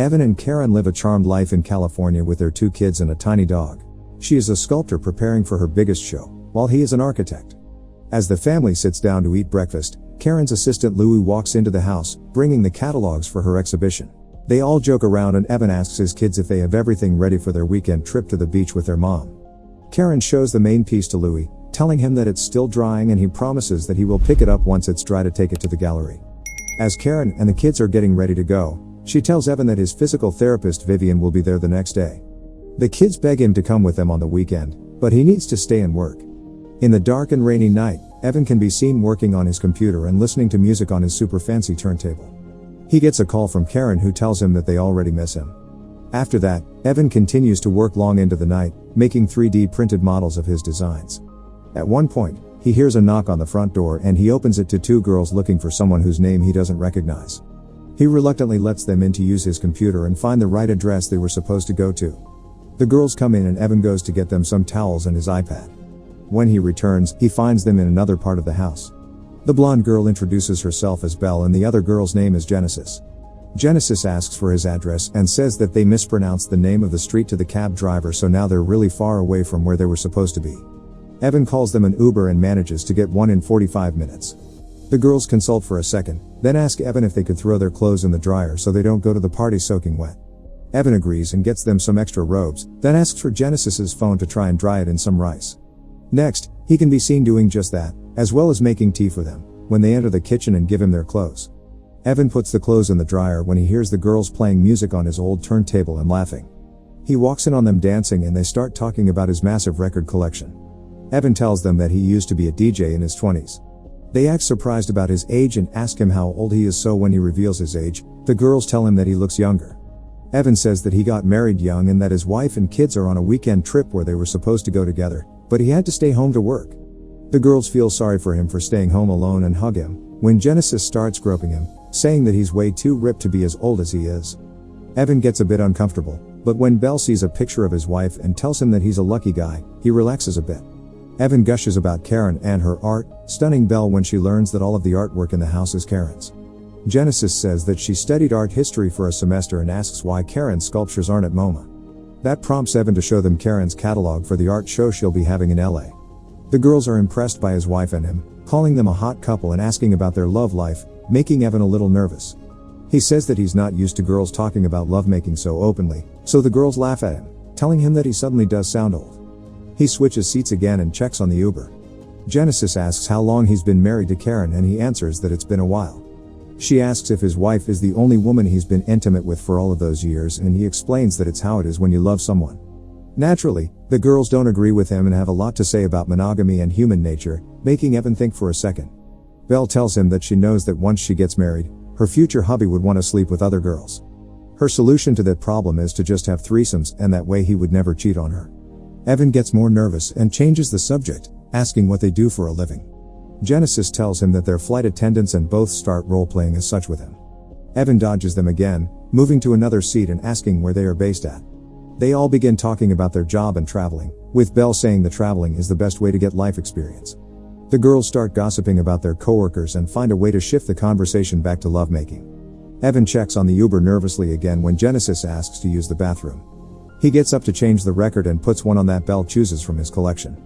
Evan and Karen live a charmed life in California with their 2 kids and a tiny dog. She is a sculptor preparing for her biggest show, while he is an architect. As the family sits down to eat breakfast, Karen's assistant Louie walks into the house, bringing the catalogs for her exhibition. They all joke around and Evan asks his kids if they have everything ready for their weekend trip to the beach with their mom. Karen shows the main piece to Louie, telling him that it's still drying and he promises that he will pick it up once it's dry to take it to the gallery. As Karen and the kids are getting ready to go, she tells Evan that his physical therapist Vivian will be there the next day. The kids beg him to come with them on the weekend, but he needs to stay and work. In the dark and rainy night, Evan can be seen working on his computer and listening to music on his super fancy turntable. He gets a call from Karen who tells him that they already miss him. After that, Evan continues to work long into the night, making 3D printed models of his designs. At one point, he hears a knock on the front door and he opens it to 2 girls looking for someone whose name he doesn't recognize. He reluctantly lets them in to use his computer and find the right address they were supposed to go to. The girls come in and Evan goes to get them some towels and his iPad. When he returns, he finds them in another part of the house. The blonde girl introduces herself as Belle and the other girl's name is Genesis. Genesis asks for his address and says that they mispronounced the name of the street to the cab driver, so now they're really far away from where they were supposed to be. Evan calls them an Uber and manages to get one in 45 minutes. The girls consult for a second, then ask Evan if they could throw their clothes in the dryer so they don't go to the party soaking wet. Evan agrees and gets them some extra robes, then asks for Genesis's phone to try and dry it in some rice. Next, he can be seen doing just that, as well as making tea for them, when they enter the kitchen and give him their clothes. Evan puts the clothes in the dryer when he hears the girls playing music on his old turntable and laughing. He walks in on them dancing and they start talking about his massive record collection. Evan tells them that he used to be a DJ in his 20s. They act surprised about his age and ask him how old he is, so when he reveals his age, the girls tell him that he looks younger. Evan says that he got married young and that his wife and kids are on a weekend trip where they were supposed to go together, but he had to stay home to work. The girls feel sorry for him for staying home alone and hug him, when Genesis starts groping him, saying that he's way too ripped to be as old as he is. Evan gets a bit uncomfortable, but when Belle sees a picture of his wife and tells him that he's a lucky guy, he relaxes a bit. Evan gushes about Karen and her art, stunning Belle when she learns that all of the artwork in the house is Karen's. Genesis says that she studied art history for a semester and asks why Karen's sculptures aren't at MoMA. That prompts Evan to show them Karen's catalog for the art show she'll be having in LA. The girls are impressed by his wife and him, calling them a hot couple and asking about their love life, making Evan a little nervous. He says that he's not used to girls talking about lovemaking so openly, so the girls laugh at him, telling him that he suddenly does sound old. He switches seats again and checks on the Uber. Genesis asks how long he's been married to Karen and he answers that it's been a while. She asks if his wife is the only woman he's been intimate with for all of those years, and he explains that it's how it is when you love someone. Naturally, the girls don't agree with him and have a lot to say about monogamy and human nature, making Evan think for a second. Belle tells him that she knows that once she gets married, her future hubby would want to sleep with other girls. Her solution to that problem is to just have threesomes, and that way he would never cheat on her. Evan gets more nervous and changes the subject, asking what they do for a living. Genesis tells him that they're flight attendants and both start role-playing as such with him. Evan dodges them again, moving to another seat and asking where they are based at. They all begin talking about their job and traveling, with Belle saying that traveling is the best way to get life experience. The girls start gossiping about their coworkers and find a way to shift the conversation back to lovemaking. Evan checks on the Uber nervously again when Genesis asks to use the bathroom. He gets up to change the record and puts one on that Belle chooses from his collection.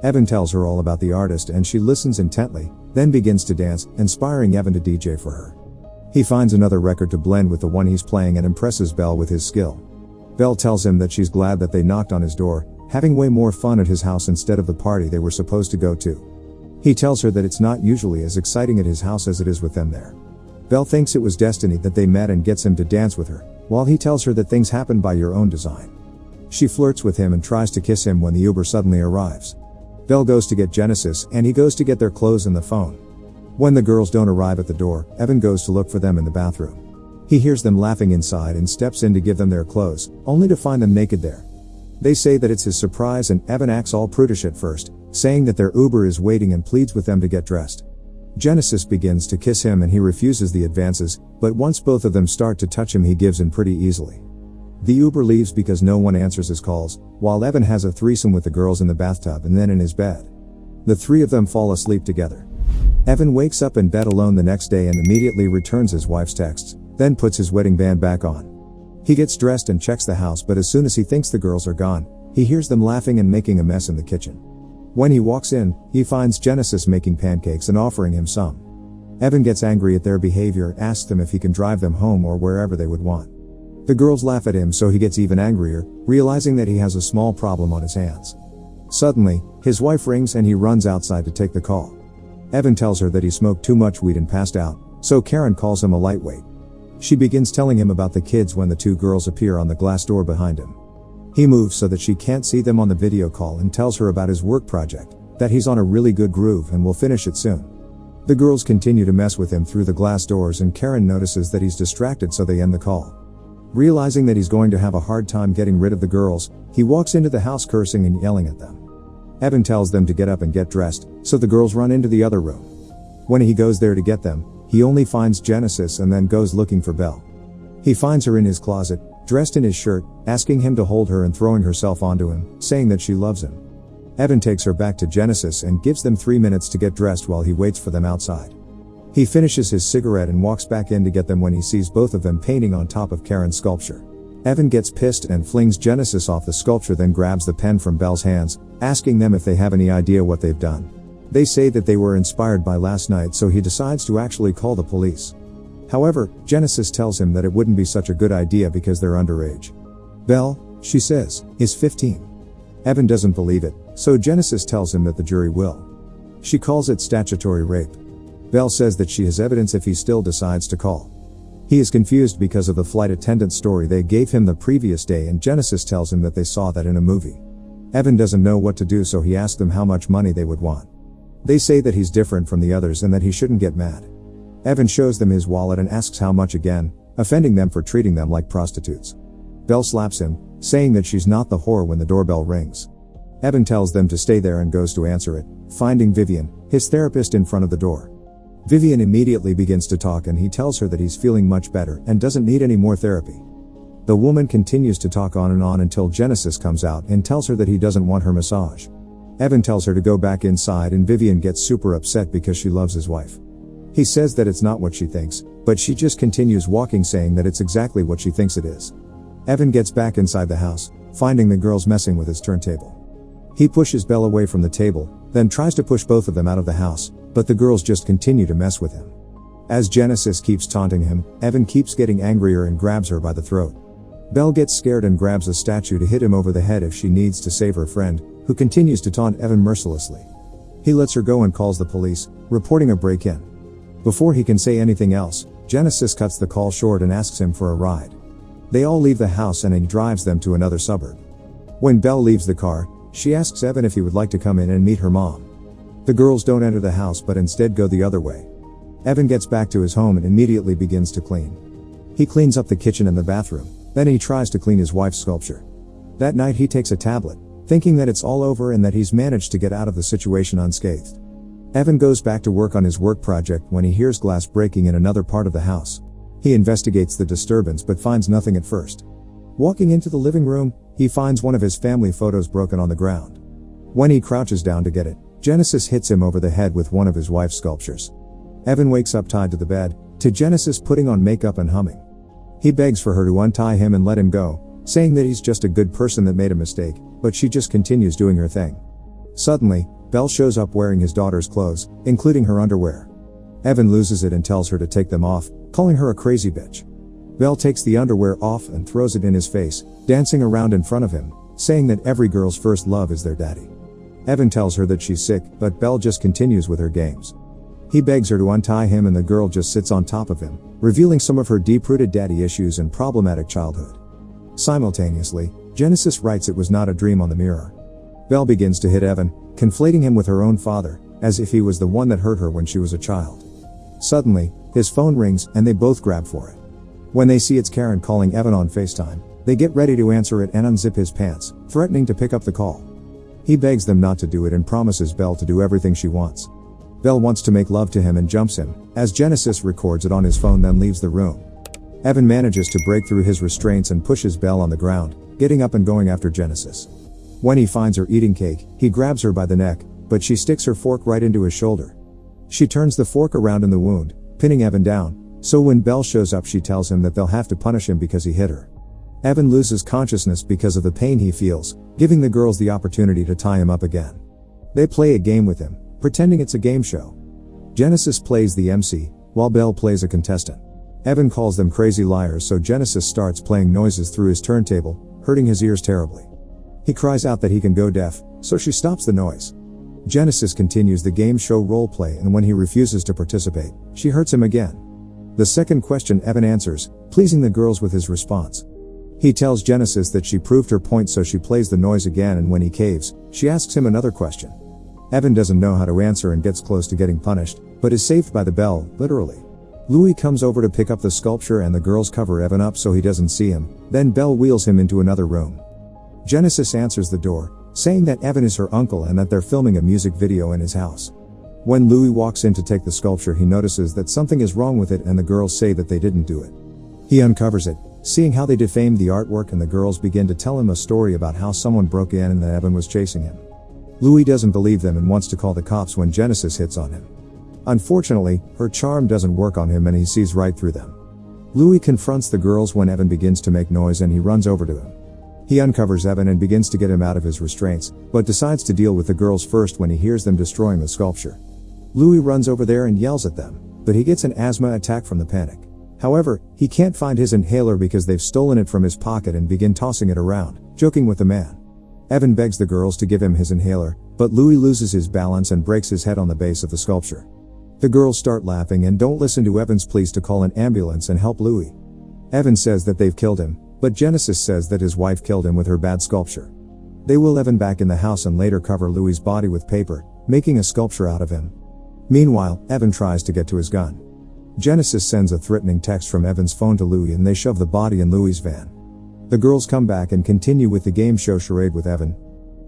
Evan tells her all about the artist and she listens intently, then begins to dance, inspiring Evan to DJ for her. He finds another record to blend with the one he's playing and impresses Belle with his skill. Belle tells him that she's glad that they knocked on his door, having way more fun at his house instead of the party they were supposed to go to. He tells her that it's not usually as exciting at his house as it is with them there. Belle thinks it was destiny that they met and gets him to dance with her, while he tells her that things happen by your own design. She flirts with him and tries to kiss him when the Uber suddenly arrives. Belle goes to get Genesis and he goes to get their clothes and the phone. When the girls don't arrive at the door, Evan goes to look for them in the bathroom. He hears them laughing inside and steps in to give them their clothes, only to find them naked there. They say that it's his surprise and Evan acts all prudish at first, saying that their Uber is waiting and pleads with them to get dressed. Genesis begins to kiss him and he refuses the advances, but once both of them start to touch him he gives in pretty easily. The Uber leaves because no one answers his calls, while Evan has a threesome with the girls in the bathtub and then in his bed. The three of them fall asleep together. Evan wakes up in bed alone the next day and immediately returns his wife's texts, then puts his wedding band back on. He gets dressed and checks the house, but as soon as he thinks the girls are gone, he hears them laughing and making a mess in the kitchen. When he walks in, he finds Genesis making pancakes and offering him some. Evan gets angry at their behavior, asks them if he can drive them home or wherever they would want. The girls laugh at him, so he gets even angrier, realizing that he has a small problem on his hands. Suddenly, his wife rings and he runs outside to take the call. Evan tells her that he smoked too much weed and passed out, so Karen calls him a lightweight. She begins telling him about the kids when the two girls appear on the glass door behind him. He moves so that she can't see them on the video call and tells her about his work project, that he's on a really good groove and will finish it soon. The girls continue to mess with him through the glass doors, and Karen notices that he's distracted, so they end the call. Realizing that he's going to have a hard time getting rid of the girls, he walks into the house cursing and yelling at them. Evan tells them to get up and get dressed, so the girls run into the other room. When he goes there to get them, he only finds Genesis and then goes looking for Belle. He finds her in his closet, dressed in his shirt, asking him to hold her and throwing herself onto him, saying that she loves him. Evan takes her back to Genesis and gives them 3 minutes to get dressed while he waits for them outside. He finishes his cigarette and walks back in to get them when he sees both of them painting on top of Karen's sculpture. Evan gets pissed and flings Genesis off the sculpture, then grabs the pen from Belle's hands, asking them if they have any idea what they've done. They say that they were inspired by last night, so he decides to actually call the police. However, Genesis tells him that it wouldn't be such a good idea because they're underage. Belle, she says, is 15. Evan doesn't believe it, so Genesis tells him that the jury will. She calls it statutory rape. Belle says that she has evidence if he still decides to call. He is confused because of the flight attendant story they gave him the previous day, and Genesis tells him that they saw that in a movie. Evan doesn't know what to do, so he asks them how much money they would want. They say that he's different from the others and that he shouldn't get mad. Evan shows them his wallet and asks how much again, offending them for treating them like prostitutes. Belle slaps him, saying that she's not the whore when the doorbell rings. Evan tells them to stay there and goes to answer it, finding Vivian, his therapist, in front of the door. Vivian immediately begins to talk and he tells her that he's feeling much better and doesn't need any more therapy. The woman continues to talk on and on until Genesis comes out and tells her that he doesn't want her massage. Evan tells her to go back inside, and Vivian gets super upset because she loves his wife. He says that it's not what she thinks, but she just continues walking, saying that it's exactly what she thinks it is. Evan gets back inside the house, finding the girls messing with his turntable. He pushes Belle away from the table, then tries to push both of them out of the house, but the girls just continue to mess with him. As Genesis keeps taunting him, Evan keeps getting angrier and grabs her by the throat. Belle gets scared and grabs a statue to hit him over the head if she needs to save her friend, who continues to taunt Evan mercilessly. He lets her go and calls the police, reporting a break-in. Before he can say anything else, Genesis cuts the call short and asks him for a ride. They all leave the house and he drives them to another suburb. When Belle leaves the car, she asks Evan if he would like to come in and meet her mom. The girls don't enter the house but instead go the other way. Evan gets back to his home and immediately begins to clean. He cleans up the kitchen and the bathroom, then he tries to clean his wife's sculpture. That night he takes a tablet, thinking that it's all over and that he's managed to get out of the situation unscathed. Evan goes back to work on his work project when he hears glass breaking in another part of the house. He investigates the disturbance but finds nothing at first. Walking into the living room, he finds one of his family photos broken on the ground. When he crouches down to get it, Genesis hits him over the head with one of his wife's sculptures. Evan wakes up tied to the bed, to Genesis putting on makeup and humming. He begs for her to untie him and let him go, saying that he's just a good person that made a mistake, but she just continues doing her thing. Suddenly, Belle shows up wearing his daughter's clothes, including her underwear. Evan loses it and tells her to take them off, calling her a crazy bitch. Belle takes the underwear off and throws it in his face, dancing around in front of him, saying that every girl's first love is their daddy. Evan tells her that she's sick, but Belle just continues with her games. He begs her to untie him and the girl just sits on top of him, revealing some of her deep-rooted daddy issues and problematic childhood. Simultaneously, Genesis writes "It was not a dream" on the mirror. Belle begins to hit Evan, conflating him with her own father, as if he was the one that hurt her when she was a child. Suddenly, his phone rings and they both grab for it. When they see it's Karen calling Evan on FaceTime, they get ready to answer it and unzip his pants, threatening to pick up the call. He begs them not to do it and promises Belle to do everything she wants. Belle wants to make love to him and jumps him, as Genesis records it on his phone, then leaves the room. Evan manages to break through his restraints and pushes Belle on the ground, getting up and going after Genesis. When he finds her eating cake, he grabs her by the neck, but she sticks her fork right into his shoulder. She turns the fork around in the wound, pinning Evan down, so when Belle shows up she tells him that they'll have to punish him because he hit her. Evan loses consciousness because of the pain he feels, giving the girls the opportunity to tie him up again. They play a game with him, pretending it's a game show. Genesis plays the MC, while Belle plays a contestant. Evan calls them crazy liars, so Genesis starts playing noises through his turntable, hurting his ears terribly. He cries out that he can go deaf, so she stops the noise. Genesis continues the game show roleplay, and when he refuses to participate, she hurts him again. The second question Evan answers, pleasing the girls with his response. He tells Genesis that she proved her point, so she plays the noise again, and when he caves, she asks him another question. Evan doesn't know how to answer and gets close to getting punished, but is saved by the bell, literally. Louis comes over to pick up the sculpture and the girls cover Evan up so he doesn't see him, then Belle wheels him into another room. Genesis answers the door, saying that Evan is her uncle and that they're filming a music video in his house. When Louis walks in to take the sculpture, he notices that something is wrong with it and the girls say that they didn't do it. He uncovers it, seeing how they defamed the artwork, and the girls begin to tell him a story about how someone broke in and that Evan was chasing him. Louis doesn't believe them and wants to call the cops when Genesis hits on him. Unfortunately, her charm doesn't work on him and he sees right through them. Louis confronts the girls when Evan begins to make noise and he runs over to him. He uncovers Evan and begins to get him out of his restraints, but decides to deal with the girls first when he hears them destroying the sculpture. Louis runs over there and yells at them, but he gets an asthma attack from the panic. However, he can't find his inhaler because they've stolen it from his pocket and begin tossing it around, joking with the man. Evan begs the girls to give him his inhaler, but Louis loses his balance and breaks his head on the base of the sculpture. The girls start laughing and don't listen to Evan's pleas to call an ambulance and help Louis. Evan says that they've killed him, but Genesis says that his wife killed him with her bad sculpture. They will Evan back in the house and later cover Louis's body with paper, making a sculpture out of him. Meanwhile, Evan tries to get to his gun. Genesis sends a threatening text from Evan's phone to Louis and they shove the body in Louis's van. The girls come back and continue with the game show charade with Evan.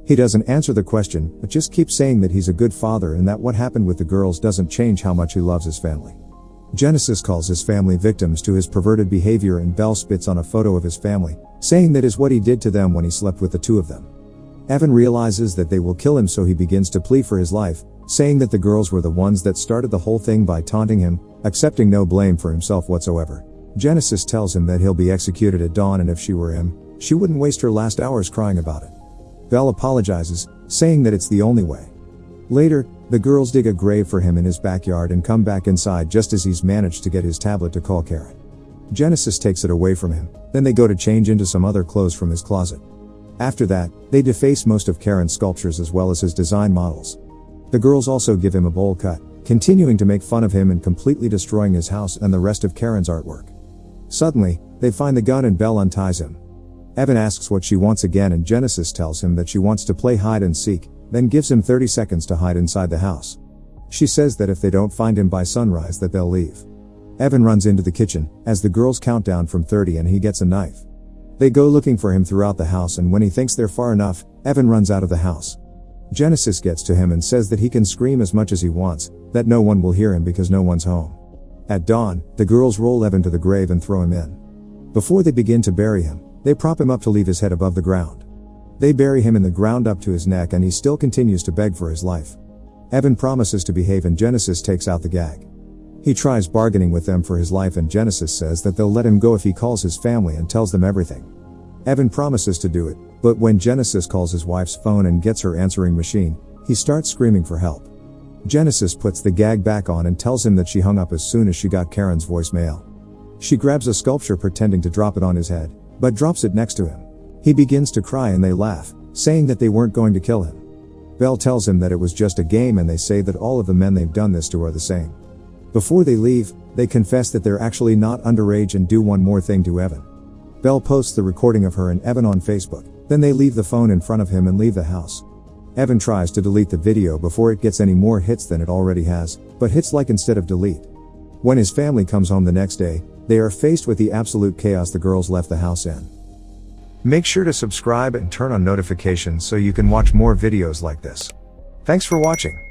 He doesn't answer the question, but just keeps saying that he's a good father and that what happened with the girls doesn't change how much he loves his family. Genesis calls his family victims to his perverted behavior and Belle spits on a photo of his family, saying that is what he did to them when he slept with the two of them. Evan realizes that they will kill him, so he begins to plead for his life, saying that the girls were the ones that started the whole thing by taunting him, accepting no blame for himself whatsoever. Genesis tells him that he'll be executed at dawn and if she were him, she wouldn't waste her last hours crying about it. Belle apologizes, saying that it's the only way. Later, the girls dig a grave for him in his backyard and come back inside just as he's managed to get his tablet to call Karen. Genesis takes it away from him, then they go to change into some other clothes from his closet. After that, they deface most of Karen's sculptures as well as his design models. The girls also give him a bowl cut, continuing to make fun of him and completely destroying his house and the rest of Karen's artwork. Suddenly, they find the gun and Belle unties him. Evan asks what she wants again and Genesis tells him that she wants to play hide and seek, then gives him 30 seconds to hide inside the house. She says that if they don't find him by sunrise that they'll leave. Evan runs into the kitchen, as the girls count down from 30 and he gets a knife. They go looking for him throughout the house and when he thinks they're far enough, Evan runs out of the house. Genesis gets to him and says that he can scream as much as he wants, that no one will hear him because no one's home. At dawn, the girls roll Evan to the grave and throw him in. Before they begin to bury him, they prop him up to leave his head above the ground. They bury him in the ground up to his neck and he still continues to beg for his life. Evan promises to behave and Genesis takes out the gag. He tries bargaining with them for his life and Genesis says that they'll let him go if he calls his family and tells them everything. Evan promises to do it, but when Genesis calls his wife's phone and gets her answering machine, he starts screaming for help. Genesis puts the gag back on and tells him that she hung up as soon as she got Karen's voicemail. She grabs a sculpture pretending to drop it on his head, but drops it next to him. He begins to cry and they laugh, saying that they weren't going to kill him. Belle tells him that it was just a game and they say that all of the men they've done this to are the same. Before they leave, they confess that they're actually not underage and do one more thing to Evan. Belle posts the recording of her and Evan on Facebook, then they leave the phone in front of him and leave the house. Evan tries to delete the video before it gets any more hits than it already has, but hits like instead of delete. When his family comes home the next day, they are faced with the absolute chaos the girls left the house in. Make sure to subscribe and turn on notifications so you can watch more videos like this. Thanks for watching.